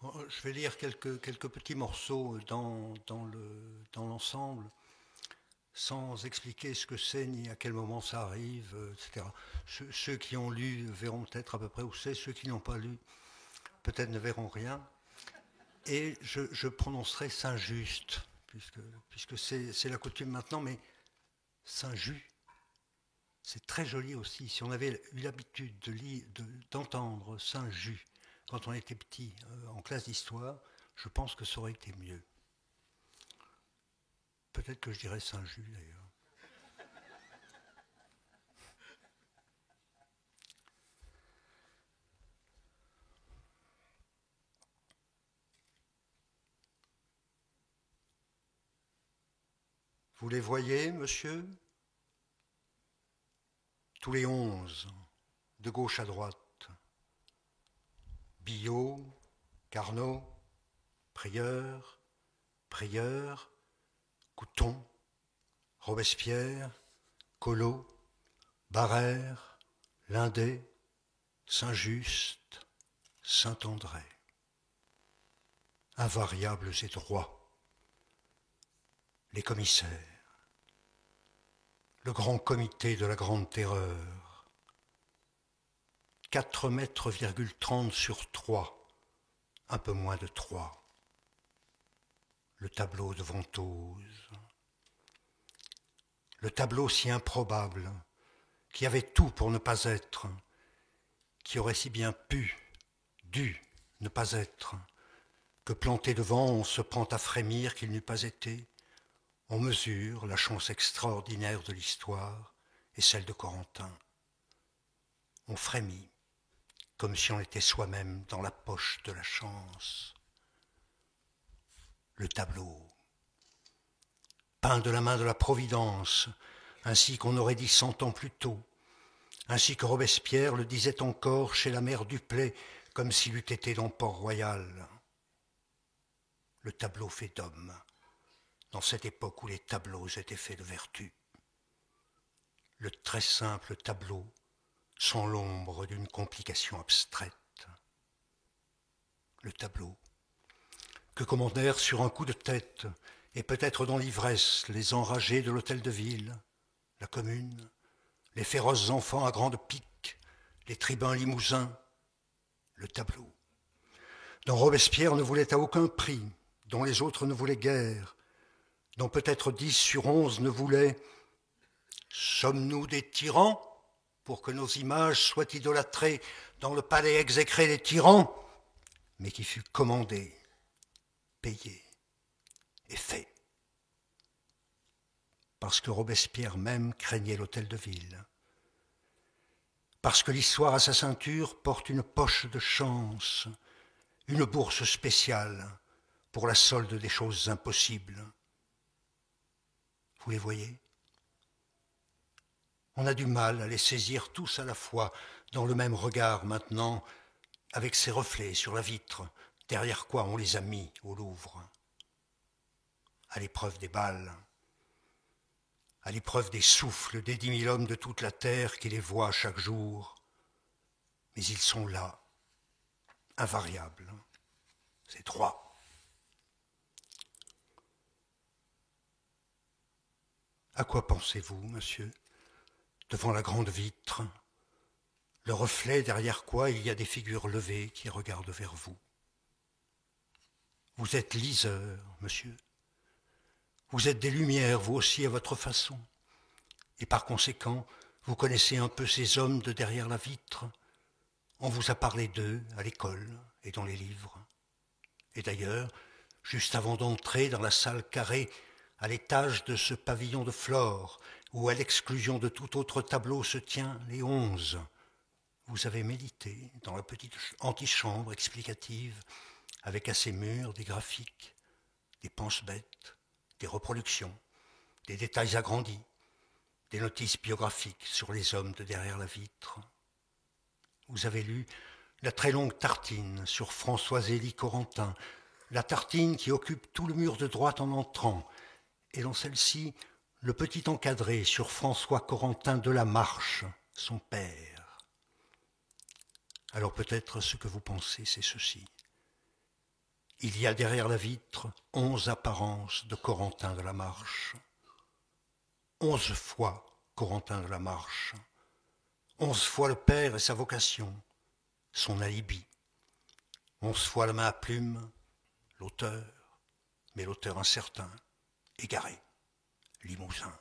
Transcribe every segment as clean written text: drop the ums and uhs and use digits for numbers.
Je vais lire quelques petits morceaux dans l'ensemble, sans expliquer ce que c'est ni à quel moment ça arrive, etc. Ceux qui ont lu verront peut-être à peu près où c'est, ceux qui n'ont pas lu peut-être ne verront rien. Et je prononcerai Saint-Just, puisque c'est la coutume maintenant, mais Saint-Just, c'est très joli aussi. Si on avait eu l'habitude d'entendre Saint-Just quand on était petit en classe d'histoire, je pense que ça aurait été mieux. Peut-être que je dirais Saint-Just d'ailleurs. Vous les voyez, monsieur? Tous les 11, de gauche à droite. Biot, Carnot, Prieur, Prieur, Couton, Robespierre, Collot, Barrère, Lindet, Saint-Just, Saint-André. Invariables et droits. Les commissaires. Le grand comité de la Grande Terreur. 4 mètres, 30 sur 3, un peu moins de 3. Le tableau de Ventose. Le tableau si improbable, qui avait tout pour ne pas être, qui aurait si bien dû ne pas être, que planté devant, on se prend à frémir qu'il n'eût pas été. On mesure la chance extraordinaire de l'histoire et celle de Corentin. On frémit, comme si on était soi-même dans la poche de la chance. Le tableau, peint de la main de la Providence, ainsi qu'on aurait dit 100 ans plus tôt, ainsi que Robespierre le disait encore chez la mère Duplay, comme s'il eût été dans Port-Royal. Le tableau fait d'homme, dans cette époque où les tableaux étaient faits de vertu. Le très simple tableau, sans l'ombre d'une complication abstraite. Le tableau, que commandèrent sur un coup de tête, et peut-être dans l'ivresse, les enragés de l'hôtel de ville, la commune, les féroces enfants à grande pique, les tribuns limousins, le tableau, dont Robespierre ne voulait à aucun prix, dont les autres ne voulaient guère, dont peut-être 10 sur 11 ne voulaient. Sommes-nous des tyrans pour que nos images soient idolâtrées dans le palais exécré des tyrans, mais qui fut commandé, payé et fait. Parce que Robespierre même craignait l'hôtel de ville. Parce que l'histoire à sa ceinture porte une poche de chance, une bourse spéciale pour la solde des choses impossibles. Vous les voyez? On a du mal à les saisir tous à la fois dans le même regard maintenant, avec ses reflets sur la vitre, derrière quoi on les a mis au Louvre. À l'épreuve des balles, à l'épreuve des souffles des 10 000 hommes de toute la terre qui les voient chaque jour. Mais ils sont là, invariables. C'est 3. À quoi pensez-vous, monsieur, devant la grande vitre, le reflet derrière quoi il y a des figures levées qui regardent vers vous? Vous êtes liseur, monsieur. Vous êtes des lumières, vous aussi, à votre façon. Et par conséquent, vous connaissez un peu ces hommes de derrière la vitre. On vous a parlé d'eux à l'école et dans les livres. Et d'ailleurs, juste avant d'entrer dans la salle carrée, à l'étage de ce pavillon de flore, où à l'exclusion de tout autre tableau se tient les 11, vous avez médité dans la petite antichambre explicative, avec à ses murs des graphiques, des pense-bêtes, des reproductions, des détails agrandis, des notices biographiques sur les hommes de derrière la vitre. Vous avez lu la très longue tartine sur François-Zélie Corentin, la tartine qui occupe tout le mur de droite en entrant, et dans celle-ci, le petit encadré sur François Corentin de la Marche, son père. Alors peut-être ce que vous pensez, c'est ceci. Il y a derrière la vitre 11 apparences de Corentin de la Marche. 11 fois Corentin de la Marche. 11 fois le père et sa vocation, son alibi. 11 fois la main à plume, l'auteur, mais l'auteur incertain, égaré, limousin.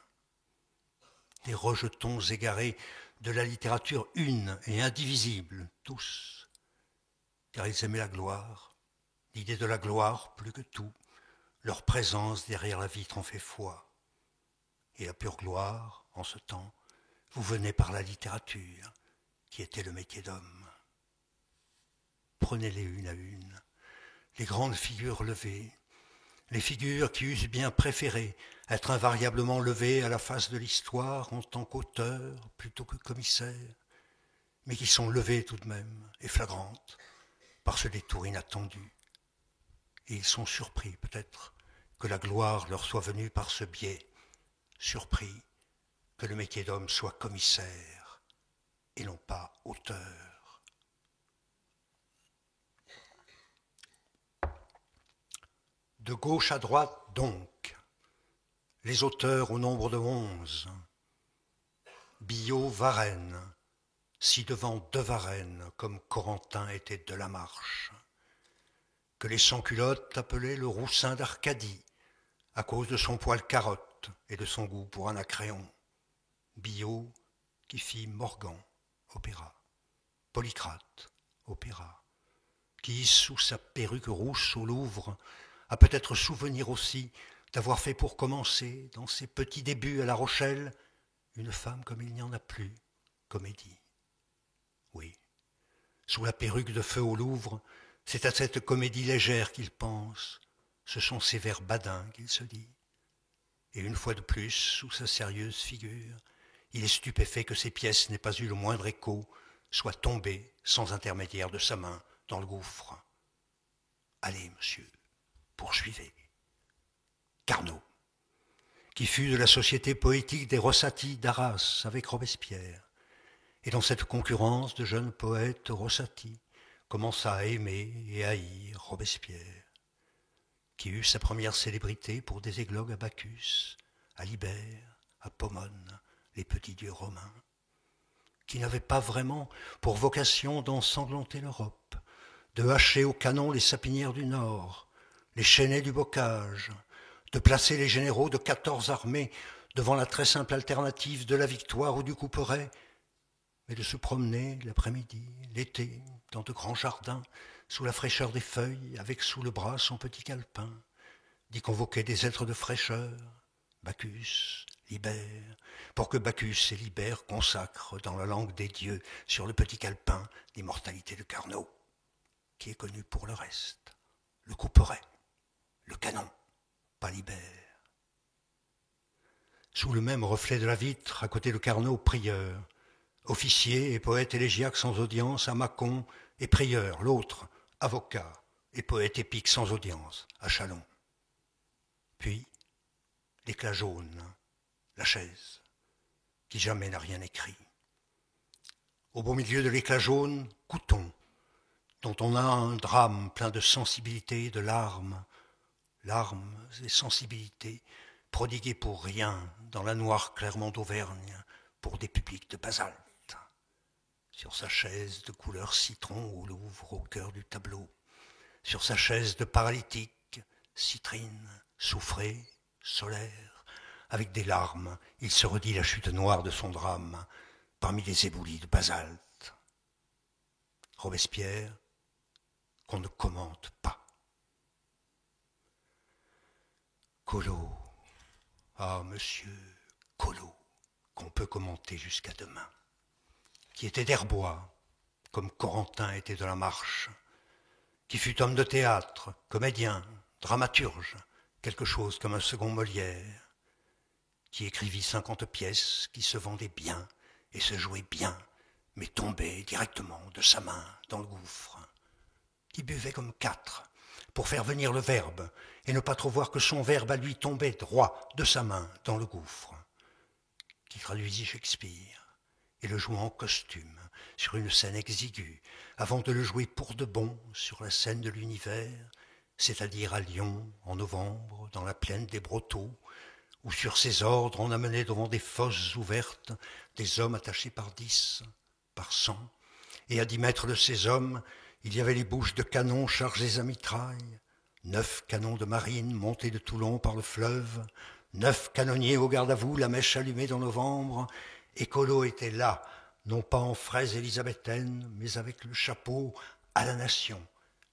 Des rejetons égarés de la littérature une et indivisible, tous, car ils aimaient la gloire, l'idée de la gloire plus que tout, leur présence derrière la vitre en fait foi. Et la pure gloire, en ce temps, vous venez par la littérature, qui était le métier d'homme. Prenez-les une à une, les grandes figures levées, les figures qui eussent bien préféré être invariablement levées à la face de l'histoire en tant qu'auteurs plutôt que commissaires, mais qui sont levées tout de même et flagrantes par ce détour inattendu. Et ils sont surpris peut-être que la gloire leur soit venue par ce biais, surpris que le métier d'homme soit commissaire et non pas auteur. De gauche à droite donc, les auteurs au nombre de 11. Biot, Varenne, ci-devant de Varenne, comme Corentin était de la Marche, que les sans-culottes appelaient le Roussin d'Arcadie, à cause de son poil carotte et de son goût pour Anacréon. Biot, qui fit Morgan, opéra. Polycrate, opéra. Qui, sous sa perruque rousse au Louvre, a peut-être souvenir aussi d'avoir fait pour commencer, dans ses petits débuts à La Rochelle, une femme comme il n'y en a plus, comédie. Oui, sous la perruque de feu au Louvre, c'est à cette comédie légère qu'il pense, ce sont ces vers badins qu'il se dit. Et une fois de plus, sous sa sérieuse figure, il est stupéfait que ces pièces n'aient pas eu le moindre écho, soient tombées sans intermédiaire de sa main dans le gouffre. Allez, monsieur, poursuivez. Carnot, qui fut de la société poétique des Rossati d'Arras avec Robespierre, et dans cette concurrence de jeunes poètes Rossati, commença à aimer et haïr Robespierre, qui eut sa première célébrité pour des églogues à Bacchus, à Libère, à Pomone, les petits dieux romains, qui n'avait pas vraiment pour vocation d'ensanglanter l'Europe, de hacher au canon les sapinières du Nord, les chênaies du bocage, de placer les généraux de 14 armées devant la très simple alternative de la victoire ou du couperet, mais de se promener l'après-midi, l'été, dans de grands jardins, sous la fraîcheur des feuilles, avec sous le bras son petit calepin, d'y convoquer des êtres de fraîcheur, Bacchus, Libère, pour que Bacchus et Libère consacrent dans la langue des dieux sur le petit calepin l'immortalité de Carnot, qui est connu pour le reste, le couperet, le canon, pas Libère. Sous le même reflet de la vitre, à côté de Carnot, prieur, officier et poète élégiaque sans audience à Mâcon, et prieur, l'autre, avocat et poète épique sans audience à Châlons. Puis, l'éclat jaune, la chaise, qui jamais n'a rien écrit. Au beau milieu de l'éclat jaune, Couton, dont on a un drame plein de sensibilité et de larmes et sensibilité, prodiguées pour rien dans la noire Clermont d'Auvergne, pour des publics de basalte. Sur sa chaise de couleur citron au Louvre, au cœur du tableau, sur sa chaise de paralytique, citrine, soufrée, solaire, avec des larmes, il se redit la chute noire de son drame, parmi les éboulis de basalte. Robespierre, qu'on ne commente pas. Collot, ah monsieur, Collot, qu'on peut commenter jusqu'à demain, qui était d'Herbois, comme Corentin était de la Marche, qui fut homme de théâtre, comédien, dramaturge, quelque chose comme un second Molière, qui écrivit 50 pièces qui se vendaient bien et se jouaient bien, mais tombaient directement de sa main dans le gouffre, qui buvait comme 4 pour faire venir le verbe et ne pas trop voir que son verbe à lui tombait droit de sa main dans le gouffre, qui traduisit Shakespeare et le joua en costume sur une scène exiguë, avant de le jouer pour de bon sur la scène de l'univers, c'est-à-dire à Lyon, en novembre, dans la plaine des Brotteaux, où sur ses ordres on amenait devant des fosses ouvertes des hommes attachés par 10, par 100, et à 10 mètres de ces hommes, il y avait les bouches de canons chargées à mitraille, 9 canons de marine montés de Toulon par le fleuve, 9 canonniers au garde-à-vous, la mèche allumée dans novembre, et Collot était là, non pas en fraise élisabéthaine, mais avec le chapeau à la nation,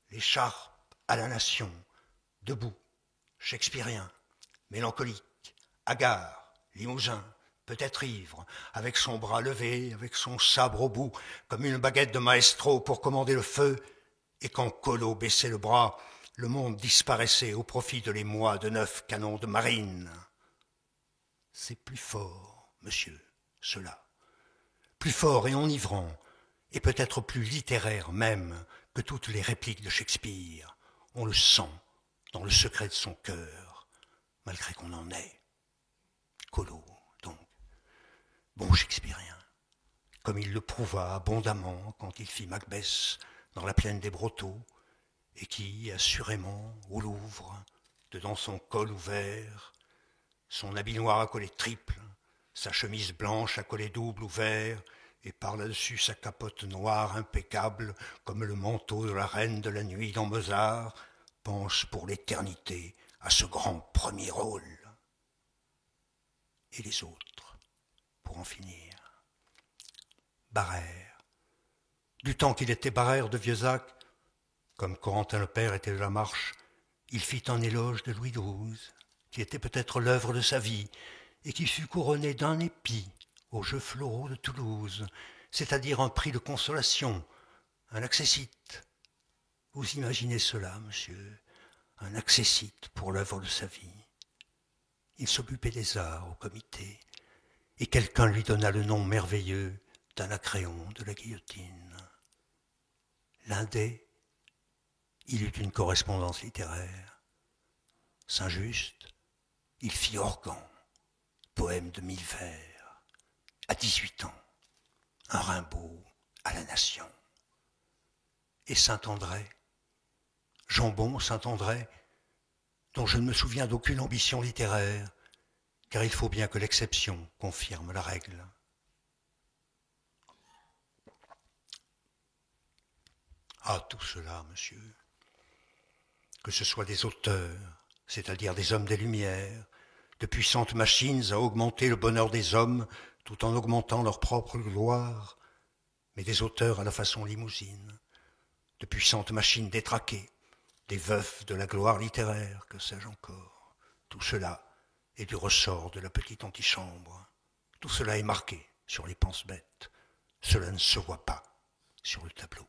l'écharpe à la nation, debout, shakespearien, mélancolique, hagard, limousin, peut-être ivre, avec son bras levé, avec son sabre au bout, comme une baguette de maestro pour commander le feu, et quand Collot baissait le bras, le monde disparaissait au profit de l'émoi de 9 canons de marine. C'est plus fort, monsieur, cela. Plus fort et enivrant, et peut-être plus littéraire même que toutes les répliques de Shakespeare. On le sent dans le secret de son cœur, malgré qu'on en ait. Collot, donc, bon shakespearien, comme il le prouva abondamment quand il fit Macbeth dans la plaine des Brotteaux, et qui, assurément, au Louvre, dedans son col ouvert, son habit noir à collet triple, sa chemise blanche à collet double ouvert, et par là-dessus sa capote noire impeccable, comme le manteau de la reine de la nuit dans Mozart, pense pour l'éternité à ce grand premier rôle. Et les autres, pour en finir. Barère. Du temps qu'il était Barère de Vieuzac, comme Corentin le Père était de la Marche, il fit un éloge de Louis XII, qui était peut-être l'œuvre de sa vie, et qui fut couronné d'un épi aux Jeux floraux de Toulouse, c'est-à-dire un prix de consolation, un accessite. Vous imaginez cela, monsieur, un accessite pour l'œuvre de sa vie. Il s'occupait des arts au comité, et quelqu'un lui donna le nom merveilleux d'Anacréon de la guillotine. L'un des, il eut une correspondance littéraire. Saint-Just, il fit Organ, poème de 1000 vers, à 18 ans, un Rimbaud à la Nation. Et Saint-André, Jambon Saint-André, dont je ne me souviens d'aucune ambition littéraire, car il faut bien que l'exception confirme la règle. Ah, tout cela, monsieur, que ce soit des auteurs, c'est-à-dire des hommes des Lumières, de puissantes machines à augmenter le bonheur des hommes tout en augmentant leur propre gloire, mais des auteurs à la façon limousine, de puissantes machines détraquées, des veufs de la gloire littéraire, que sais-je encore. Tout cela est du ressort de la petite antichambre. Tout cela est marqué sur les pense-bêtes. Cela ne se voit pas sur le tableau,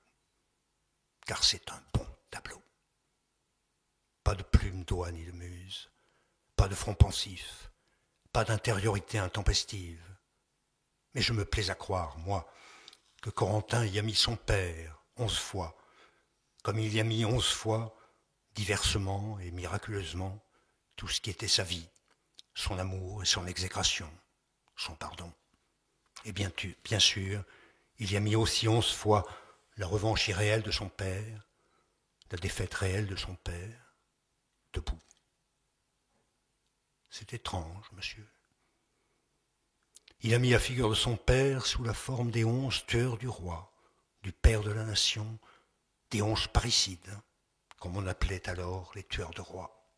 car c'est un bon tableau. Pas de plume d'oie ni de muse, pas de front pensif, pas d'intériorité intempestive. Mais je me plais à croire, moi, que Corentin y a mis son père 11 fois, comme il y a mis 11 fois, diversement et miraculeusement, tout ce qui était sa vie, son amour et son exécration, son pardon. Et bien sûr, il y a mis aussi 11 fois la revanche irréelle de son père, la défaite réelle de son père, debout. C'est étrange, monsieur. Il a mis la figure de son père sous la forme des 11 tueurs du roi, du père de la nation, des 11 parricides, comme on appelait alors les tueurs de rois.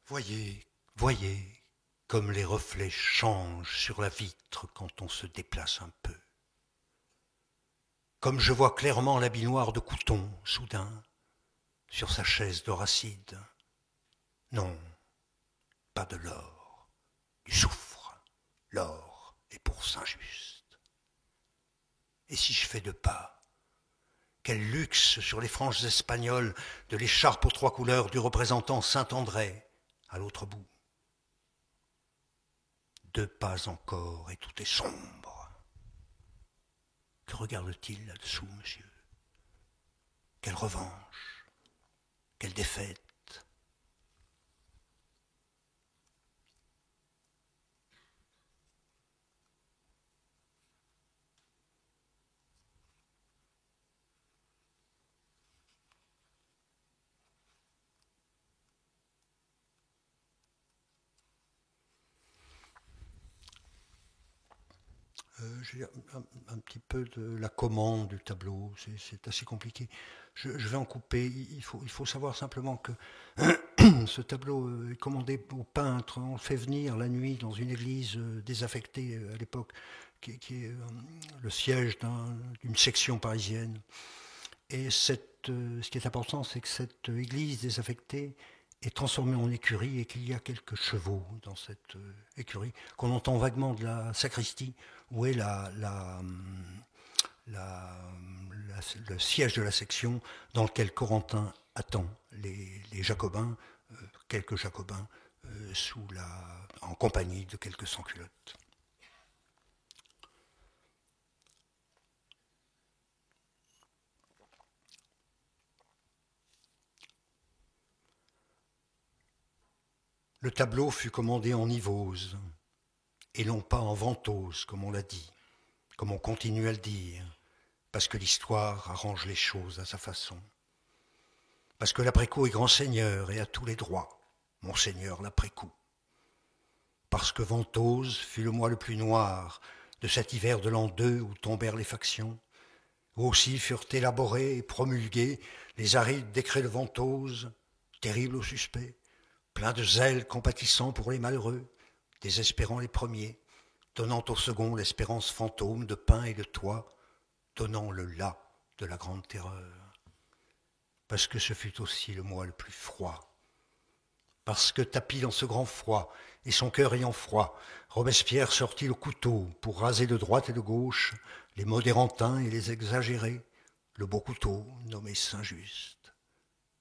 Voyez, comme les reflets changent sur la vitre quand on se déplace un peu. Comme je vois clairement l'habit noir de Couton, soudain, sur sa chaise d'Horacide. Non, pas de l'or, du soufre. L'or est pour Saint-Just. Et si je fais 2 pas, quel luxe sur les franges espagnoles de l'écharpe aux 3 couleurs du représentant Saint-André à l'autre bout. 2 pas encore et tout est sombre. Que regarde-t-il là-dessous, monsieur? Quelle revanche, quelle défaite. J'ai un petit peu de la commande du tableau, c'est assez compliqué. Je vais en couper. Il faut savoir simplement que ce tableau est commandé au peintre. On le fait venir la nuit dans une église désaffectée à l'époque, qui est le siège d'une section parisienne. Et ce qui est important, c'est que cette église désaffectée est transformée en écurie et qu'il y a quelques chevaux dans cette écurie, qu'on entend vaguement de la sacristie, où est le siège de la section dans lequel Corentin attend les Jacobins, quelques Jacobins, en compagnie de quelques sans-culottes. Le tableau fut commandé en Nivose, et non pas en Ventose, comme on l'a dit, comme on continue à le dire, parce que l'histoire arrange les choses à sa façon. Parce que l'après-coup est grand seigneur et a tous les droits, monseigneur l'après-coup. Parce que Ventose fut le mois le plus noir de cet hiver de l'an 2 où tombèrent les factions, où aussi furent élaborés et promulgués les arides décrets de Ventose, terribles aux suspects, pleins de zèle compatissant pour les malheureux, désespérant les premiers, donnant aux seconds l'espérance fantôme de pain et de toit, donnant le là de la grande terreur. Parce que ce fut aussi le mois le plus froid. Parce que tapi dans ce grand froid, et son cœur ayant froid, Robespierre sortit le couteau pour raser de droite et de gauche les modérantins et les exagérés, le beau couteau nommé Saint-Just.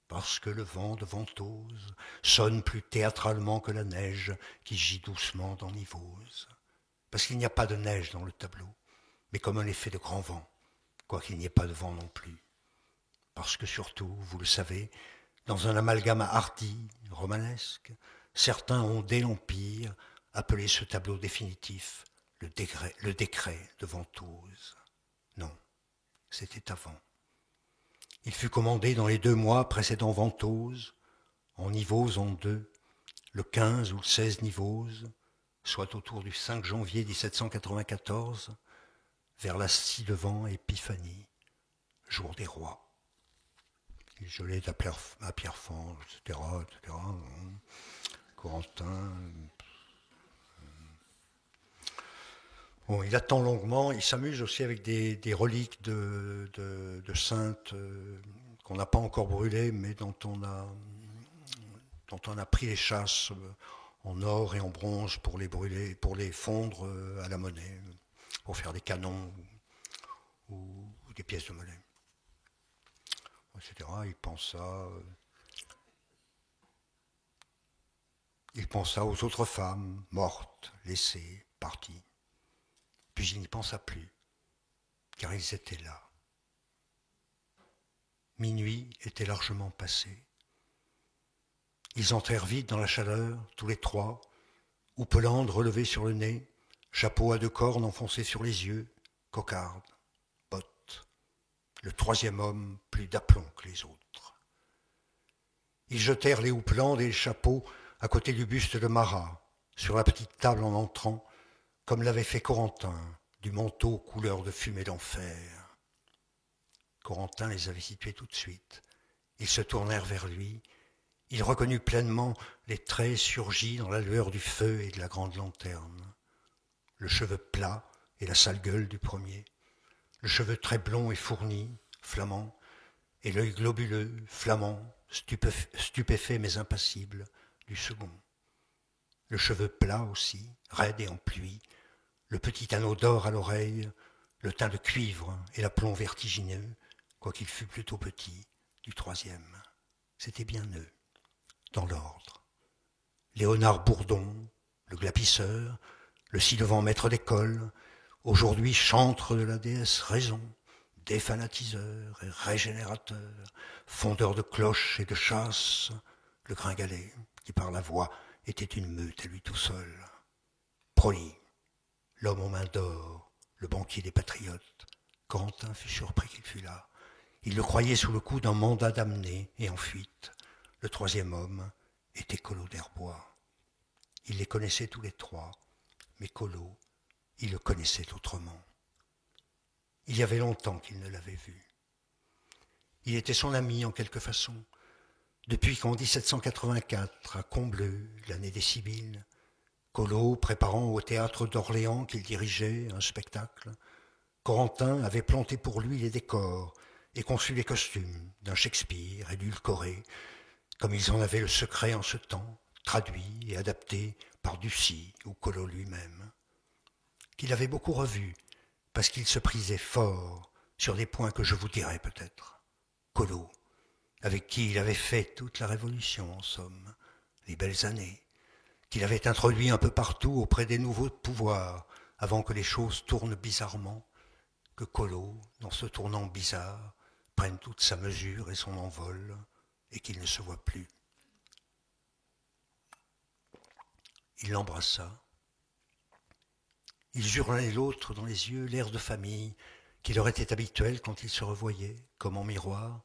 Parce que le vent de Ventose sonne plus théâtralement que la neige qui gît doucement dans Nivose. Parce qu'il n'y a pas de neige dans le tableau, mais comme un effet de grand vent, quoiqu'il n'y ait pas de vent non plus. Parce que surtout, vous le savez, dans un amalgame hardi, romanesque, certains ont, dès l'Empire, appelé ce tableau définitif le décret de Ventose. Non, c'était avant. Il fut commandé dans les 2 mois précédant Ventose, en Nivose en 2, le 15 ou le 16 Nivose, soit autour du 5 janvier 1794, vers la ci-devant Épiphanie, jour des rois. Il gelait à Pierrefonds, etc., etc. Corentin. Bon, il attend longuement, il s'amuse aussi avec des reliques de saintes qu'on n'a pas encore brûlées, mais dont on a pris les chasses en or et en bronze pour les brûler, pour les fondre à la monnaie, pour faire des canons ou des pièces de monnaie, etc. Il pensa aux autres femmes mortes, laissées, parties. Puis il n'y pensa plus, car ils étaient là. Minuit était largement passé. Ils entrèrent vite dans la chaleur, tous les trois, houppelande relevée sur le nez, chapeau à 2 cornes enfoncé sur les yeux, cocarde, bottes. Le troisième homme plus d'aplomb que les autres. Ils jetèrent les houppelandes et les chapeaux à côté du buste de Marat, sur la petite table en entrant, comme l'avait fait Corentin, du manteau couleur de fumée d'enfer. Corentin les avait situés tout de suite. Ils se tournèrent vers lui. Il reconnut pleinement les traits surgis dans la lueur du feu et de la grande lanterne. Le cheveu plat et la sale gueule du premier. Le cheveu très blond et fourni, flamand, et l'œil globuleux, flamand, stupéfait mais impassible, du second. Le cheveu plat aussi, raide et en pluie, le petit anneau d'or à l'oreille, le teint de cuivre et l'aplomb vertigineux, quoiqu'il fût plutôt petit, du troisième. C'était bien eux, dans l'ordre. Léonard Bourdon, le glapisseur, le ci-devant maître d'école, aujourd'hui chantre de la déesse Raison, défanatiseur et régénérateur, fondeur de cloches et de chasses, le gringalet, qui par la voix était une meute à lui tout seul. Prony, l'homme aux mains d'or, le banquier des patriotes. Corentin fut surpris qu'il fût là. Il le croyait sous le coup d'un mandat d'amener et en fuite. Le troisième homme était Collot d'Herbois. Il les connaissait tous les trois, mais Collot, il le connaissait autrement. Il y avait longtemps qu'il ne l'avait vu. Il était son ami en quelque façon, depuis qu'en 1784, à Combleu, l'année des Sibylles, Collot, préparant au théâtre d'Orléans qu'il dirigeait un spectacle, Corentin avait planté pour lui les décors et conçu les costumes d'un Shakespeare édulcoré, comme ils en avaient le secret en ce temps, traduit et adapté par Ducis ou Collot lui-même, qu'il avait beaucoup revu, parce qu'il se prisait fort sur des points que je vous dirai peut-être. Collot, avec qui il avait fait toute la Révolution, en somme, les belles années, qu'il avait introduit un peu partout auprès des nouveaux pouvoirs, avant que les choses tournent bizarrement, que Collot, dans ce tournant bizarre, prenne toute sa mesure et son envol, et qu'il ne se voit plus. Il l'embrassa. Ils eurent l'un et l'autre dans les yeux l'air de famille qui leur était habituel quand ils se revoyaient, comme en miroir,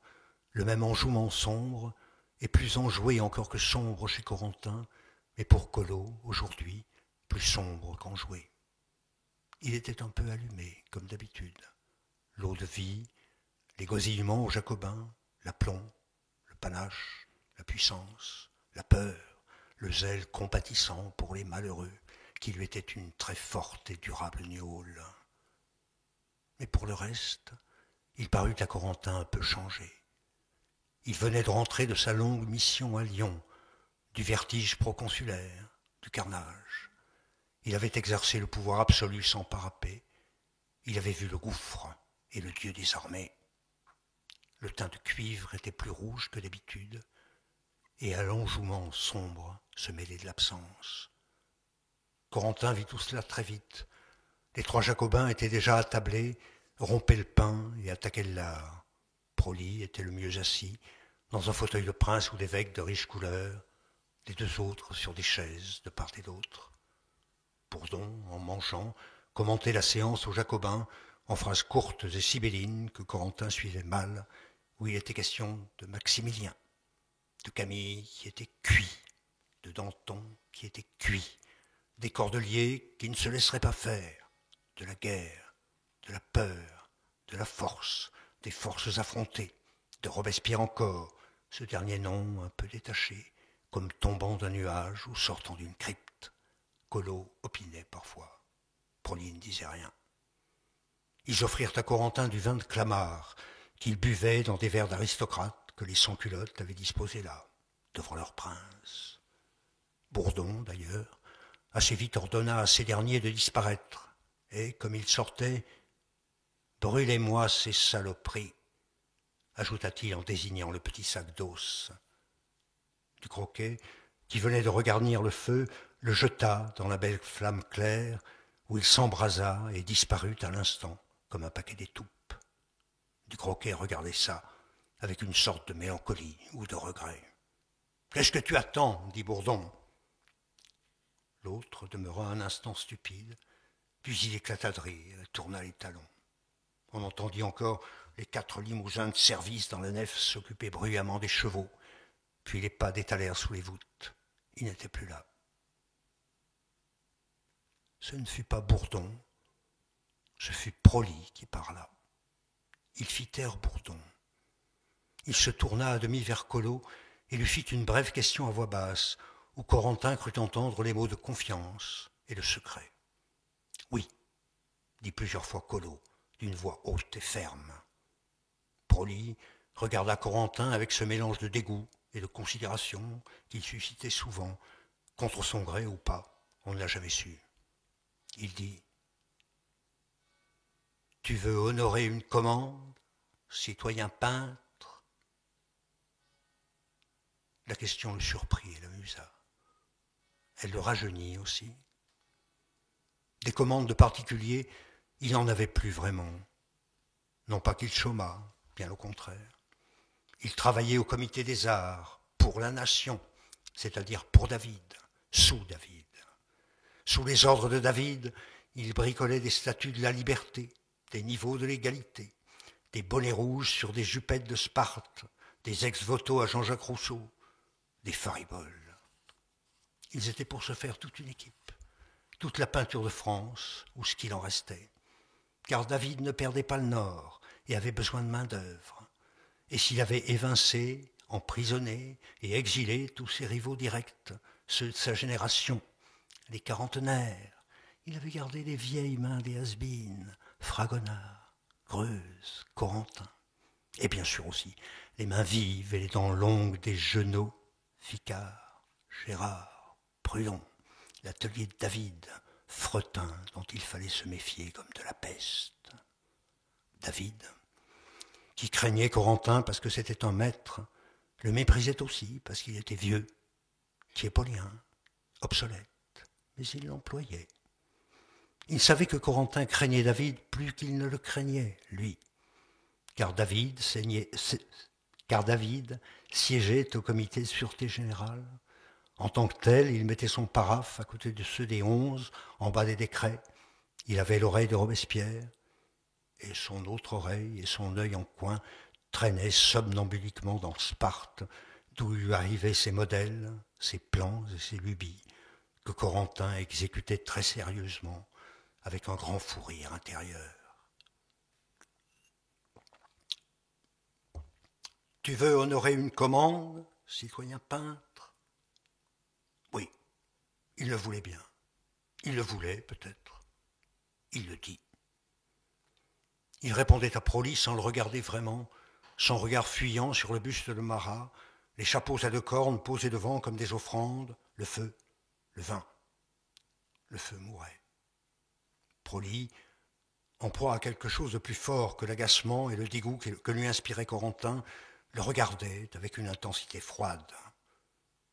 le même enjouement sombre, et plus enjoué encore que sombre chez Corentin, mais pour Collot, aujourd'hui, plus sombre qu'enjoué. Il était un peu allumé, comme d'habitude. L'eau de vie, les gosilements aux Jacobins, l'aplomb, le panache, la puissance, la peur, le zèle compatissant pour les malheureux, qui lui était une très forte et durable niaule. Mais pour le reste, il parut à Corentin un peu changé. Il venait de rentrer de sa longue mission à Lyon, du vertige proconsulaire, du carnage. Il avait exercé le pouvoir absolu sans parapet. Il avait vu le gouffre et le dieu des armées. Le teint de cuivre était plus rouge que d'habitude, et à l'enjouement sombre se mêlait de l'absence. Corentin vit tout cela très vite. Les trois Jacobins étaient déjà attablés, rompaient le pain et attaquaient le lard. Broglie était le mieux assis, dans un fauteuil de prince ou d'évêque de riche couleur, les deux autres sur des chaises de part et d'autre. Bourdon, en mangeant, commentait la séance aux Jacobins en phrases courtes et sibyllines que Corentin suivait mal, où il était question de Maximilien, de Camille qui était cuit, de Danton qui était cuit, des cordeliers qui ne se laisseraient pas faire, de la guerre, de la peur, de la force, des forces affrontées, de Robespierre encore, ce dernier nom un peu détaché, comme tombant d'un nuage ou sortant d'une crypte. Collot opinait parfois. Broglie ne disait rien. Ils offrirent à Corentin du vin de Clamart, qu'il buvait dans des verres d'aristocrates que les sans-culottes avaient disposés là, devant leur prince. Bourdon, d'ailleurs, assez vite ordonna à ces derniers de disparaître, et, comme il sortait, « Brûlez-moi ces saloperies », ajouta-t-il en désignant le petit sac d'os. Du Croquet, qui venait de regarnir le feu, le jeta dans la belle flamme claire, où il s'embrasa et disparut à l'instant, comme un paquet d'étoupes. Du Croquet regardait ça, avec une sorte de mélancolie ou de regret. « Qu'est-ce que tu attends » dit Bourdon. L'autre demeura un instant stupide, puis il éclata de rire et tourna les talons. On entendit encore les 4 limousins de service dans la nef s'occuper bruyamment des chevaux, puis les pas détalèrent sous les voûtes. Il n'était plus là. Ce ne fut pas Bourdon, ce fut Broglie qui parla. Il fit taire Bourdon. Il se tourna à demi vers Collot et lui fit une brève question à voix basse, où Corentin crut entendre les mots de confiance et de secret. « Oui », dit plusieurs fois Collot, d'une voix haute et ferme. Broglie regarda Corentin avec ce mélange de dégoût et de considération qu'il suscitait souvent, contre son gré ou pas, on ne l'a jamais su. Il dit « Tu veux honorer une commande, citoyen peintre ?» La question le surprit et l'amusa. Elle le rajeunit aussi. Des commandes de particuliers, il n'en avait plus vraiment. Non pas qu'il chômât, bien au contraire. Il travaillait au comité des arts, pour la nation, c'est-à-dire pour David, sous David. Sous les ordres de David, il bricolait des statues de la liberté, des niveaux de l'égalité, des bonnets rouges sur des jupettes de Sparte, des ex-voto à Jean-Jacques Rousseau, des fariboles. Ils étaient pour se faire toute une équipe. toute la peinture de France, ou ce qu'il en restait. Car David ne perdait pas le nord et avait besoin de main-d'œuvre. Et s'il avait évincé, emprisonné et exilé tous ses rivaux directs, ceux de sa génération, les quarantenaires, il avait gardé les vieilles mains des has-beens, Fragonard, Greuze, Corentin. Et bien sûr aussi les mains vives et les dents longues des Genot, Ficard, Gérard, Prudhon, l'atelier de David, Fretin, dont il fallait se méfier comme de la peste. David, qui craignait Corentin parce que c'était un maître, le méprisait aussi parce qu'il était vieux, tiépolien, obsolète, mais il l'employait. Il savait que Corentin craignait David plus qu'il ne le craignait, lui, car David siégeait au comité de sûreté générale. En tant que tel, il mettait son paraphe à côté de ceux des 11, en bas des décrets. Il avait l'oreille de Robespierre, et son autre oreille et son œil en coin traînaient somnambuliquement dans Sparte, d'où lui arrivaient ses modèles, ses plans et ses lubies, que Corentin exécutait très sérieusement, avec un grand fou rire intérieur. Tu veux honorer une commande, citoyen peintre? Oui, il le voulait bien. Il le voulait, peut-être. Il le dit. Il répondait à Proli sans le regarder vraiment, son regard fuyant sur le buste de Marat, les chapeaux à deux cornes posés devant comme des offrandes, le feu, le vin. Le feu mourait. Proli, en proie à quelque chose de plus fort que l'agacement et le dégoût que lui inspirait Corentin, le regardait avec une intensité froide.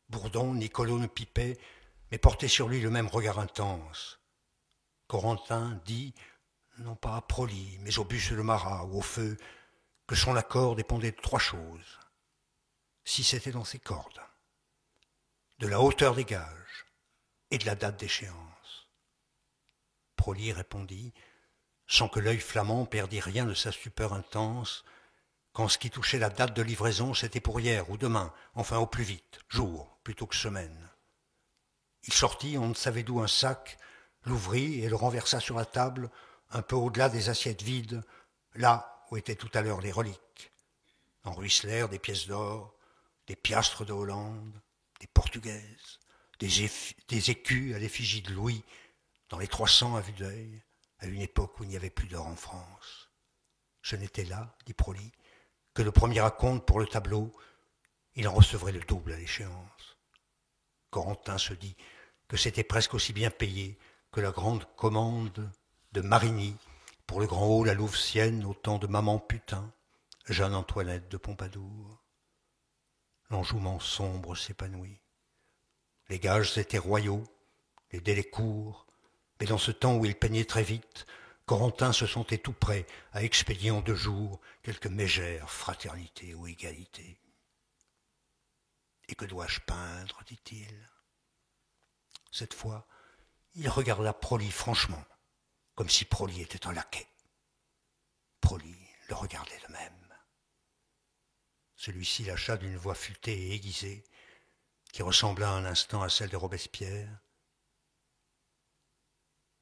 Bourdon, Nicolo ne pipait, mais portait sur lui le même regard intense. Corentin dit, non pas à Proli, mais au buste de Marat ou au feu, que son accord dépendait de trois choses. Si c'était dans ses cordes, de la hauteur des gages et de la date d'échéance. Proli répondit, sans que l'œil flamand perdît rien de sa stupeur intense, qu'en ce qui touchait la date de livraison, c'était pour hier ou demain, enfin au plus vite, jour plutôt que semaine. Il sortit, on ne savait d'où, un sac, l'ouvrit et le renversa sur la table, un peu au-delà des assiettes vides, là où étaient tout à l'heure les reliques. En ruisselèrent des pièces d'or, des piastres de Hollande, des portugaises, des écus à l'effigie de Louis, dans les 300 à vue d'œil, à une époque où il n'y avait plus d'or en France. Ce n'était là, dit Proli, que le premier acompte pour le tableau, il en recevrait le double à l'échéance. Corentin se dit que c'était presque aussi bien payé que la grande commande de Marigny pour le grand hall à Louvciennes au temps de Maman Putain, Jeanne Antoinette de Pompadour. L'enjouement sombre s'épanouit. Les gages étaient royaux, les délais courts, mais dans ce temps où il peignait très vite, Corentin se sentait tout prêt à expédier en 2 jours quelque mégère fraternité ou égalité. Et que dois-je peindre, dit-il. Cette fois, il regarda Proli franchement, comme si Proli était un laquais. Proli le regardait de même. Celui-ci lâcha d'une voix futée et aiguisée, qui ressembla un instant à celle de Robespierre.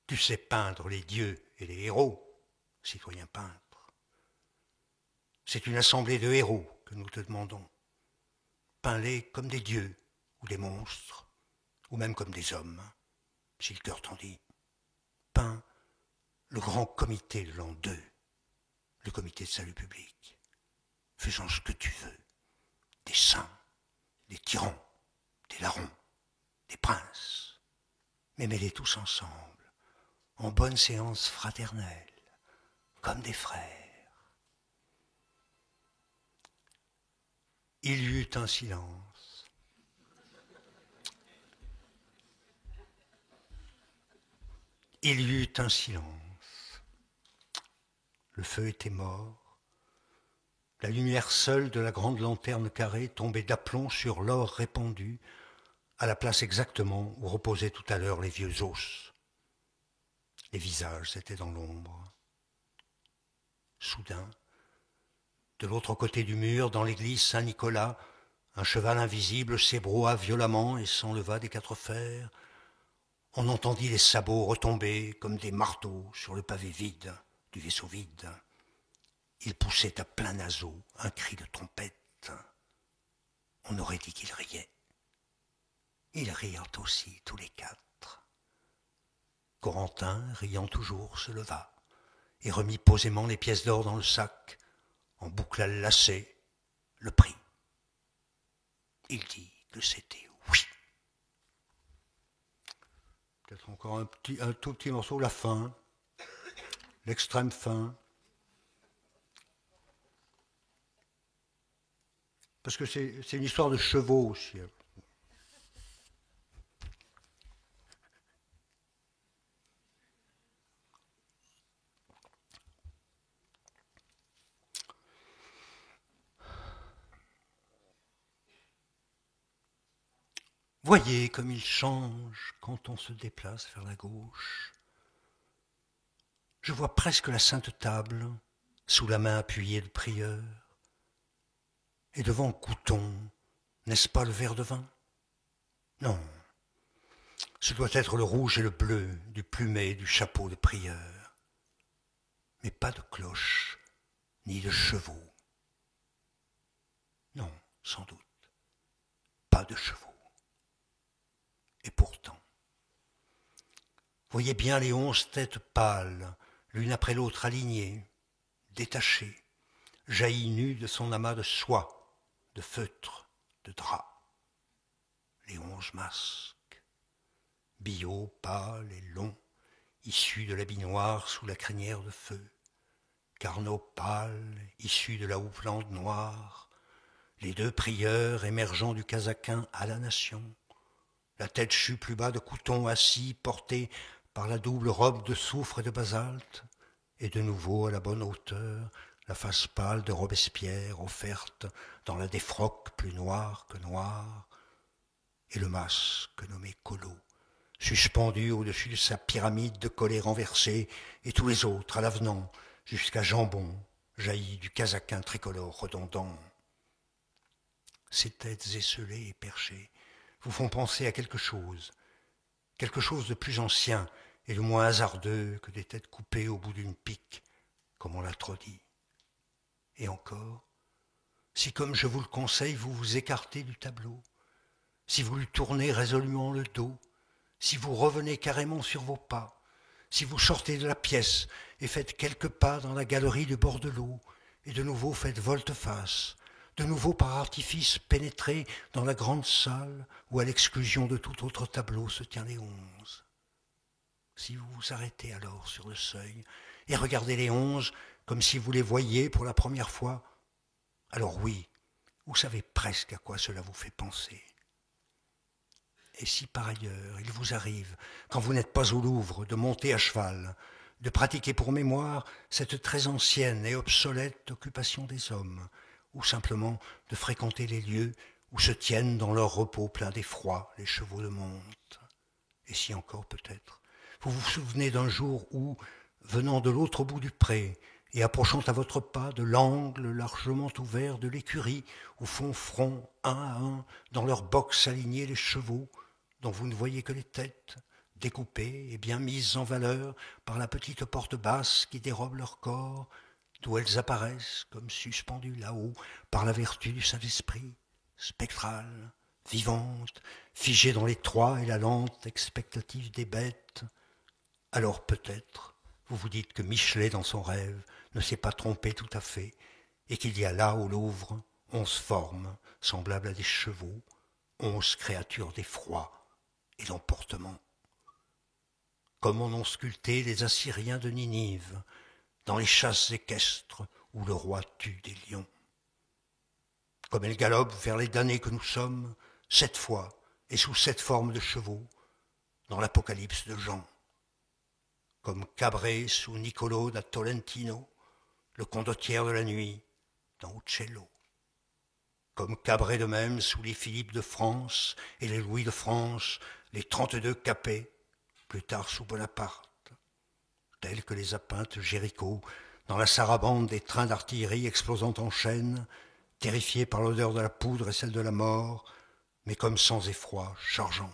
Tu sais peindre les dieux et les héros, citoyen peintre. C'est une assemblée de héros que nous te demandons. Peins-les comme des dieux ou des monstres, ou même comme des hommes, si le cœur t'en dit. Peins le grand comité de l'an 2, le comité de salut public, faisant ce que tu veux, des saints, des tyrans, des larrons, des princes, mais mets-les tous ensemble, en bonne séance fraternelle, comme des frères. Il y eut un silence. Il y eut un silence. Le feu était mort. La lumière seule de la grande lanterne carrée tombait d'aplomb sur l'or répandu, à la place exactement où reposaient tout à l'heure les vieux os. Les visages étaient dans l'ombre. Soudain, de l'autre côté du mur, dans l'église Saint-Nicolas, un cheval invisible s'ébroua violemment et s'enleva des 4 fers. On entendit les sabots retomber comme des marteaux sur le pavé vide du vaisseau vide. Il poussait à plein naseau un cri de trompette. On aurait dit qu'il riait. Ils rirent aussi tous les quatre. Corentin, riant toujours, se leva et remit posément les pièces d'or dans le sac, en boucla le lacet, le prit. Il dit que c'était oui. Peut-être encore un tout petit morceau, la fin, l'extrême fin. Parce que c'est une histoire de chevaux aussi. Voyez comme il change quand on se déplace vers la gauche. Je vois presque la sainte table sous la main appuyée de prieur. Et devant Couton, n'est-ce pas le verre de vin? Non, ce doit être le rouge et le bleu du plumet du chapeau de prieur. Mais pas de cloche, ni de chevaux. Non, sans doute, pas de chevaux. Et pourtant, voyez bien les 11 têtes pâles, l'une après l'autre alignées, détachées, jaillies nues de son amas de soie, de feutre, de drap. Les 11 masques, Biot, pâle et long, issus de l'habit noir sous la crinière de feu, Carnot pâle, issu de la houppelande noire, les 2 prieurs émergeant du casaquin à la nation, la tête chue plus bas de Couton assis, porté par la double robe de soufre et de basalte, et de nouveau à la bonne hauteur, la face pâle de Robespierre offerte dans la défroque plus noire que noire, et le masque nommé Collot, suspendu au-dessus de sa pyramide de collet renversé, et tous les autres à l'avenant, jusqu'à Jambon, jaillis du casaquin tricolore redondant. Ces têtes esselées et perchées vous font penser à quelque chose de plus ancien et de moins hasardeux que des têtes coupées au bout d'une pique, comme on l'a trop dit. Et encore, si comme je vous le conseille, vous vous écartez du tableau, si vous lui tournez résolument le dos, si vous revenez carrément sur vos pas, si vous sortez de la pièce et faites quelques pas dans la galerie du bord de l'eau, et de nouveau faites volte-face, de nouveau par artifice pénétrez dans la grande salle où à l'exclusion de tout autre tableau se tient les 11. Si vous vous arrêtez alors sur le seuil et regardez les 11 comme si vous les voyiez pour la première fois, alors oui, vous savez presque à quoi cela vous fait penser. Et si par ailleurs il vous arrive, quand vous n'êtes pas au Louvre, de monter à cheval, de pratiquer pour mémoire cette très ancienne et obsolète occupation des hommes, ou simplement de fréquenter les lieux où se tiennent dans leur repos plein d'effroi les chevaux de monte. Et si encore peut-être, vous vous souvenez d'un jour où, venant de l'autre bout du pré et approchant à votre pas de l'angle largement ouvert de l'écurie où font front un à un dans leurs boxes alignés les chevaux, dont vous ne voyez que les têtes, découpées et bien mises en valeur par la petite porte basse qui dérobe leur corps, d'où elles apparaissent comme suspendues là-haut par la vertu du Saint-Esprit, spectrales, vivantes, figées dans l'étroit et la lente expectative des bêtes. Alors peut-être, vous vous dites que Michelet dans son rêve ne s'est pas trompé tout à fait, et qu'il y a là au Louvre 11 formes semblables à des chevaux, 11 créatures d'effroi et d'emportement. Comme en ont sculpté les Assyriens de Ninive, dans les chasses équestres où le roi tue des lions. Comme elles galopent vers les damnés que nous sommes, 7 fois et sous 7 formes de chevaux, dans l'Apocalypse de Jean. Comme Cabré sous Niccolò da Tolentino, le condottiere de la nuit, dans Uccello. Comme Cabré de même sous les Philippe de France et les Louis de France, les 32 Capets, plus tard sous Bonaparte. Tels que les apintes Géricault, dans la sarabande des trains d'artillerie explosant en chaîne, terrifiés par l'odeur de la poudre et celle de la mort, mais comme sans effroi, chargeant.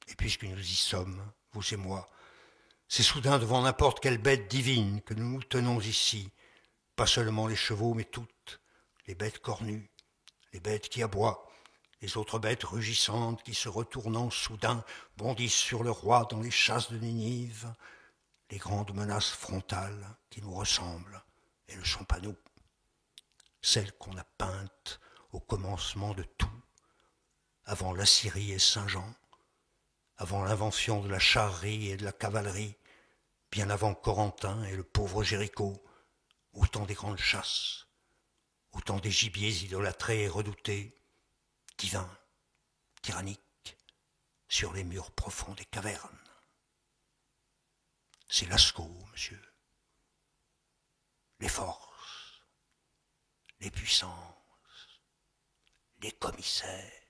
Et puisque nous y sommes, vous et moi, c'est soudain devant n'importe quelle bête divine que nous nous tenons ici, pas seulement les chevaux, mais toutes, les bêtes cornues, les bêtes qui aboient, les autres bêtes rugissantes qui, se retournant soudain, bondissent sur le roi dans les chasses de Ninive, les grandes menaces frontales qui nous ressemblent et ne sont pas nous, celles qu'on a peintes au commencement de tout, avant l'Assyrie et Saint-Jean, avant l'invention de la charrerie et de la cavalerie, bien avant Corentin et le pauvre Jéricho, au temps des grandes chasses, au temps des gibiers idolâtrés et redoutés, divins, tyranniques, sur les murs profonds des cavernes. C'est Lascaux, monsieur. Les forces, les puissances, les commissaires.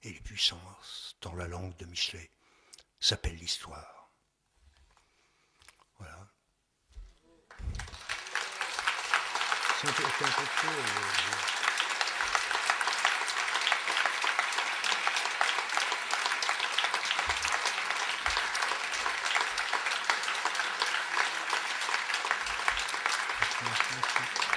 Et les puissances, dans la langue de Michelet, s'appellent l'histoire. Voilà. C'est un peu Merci.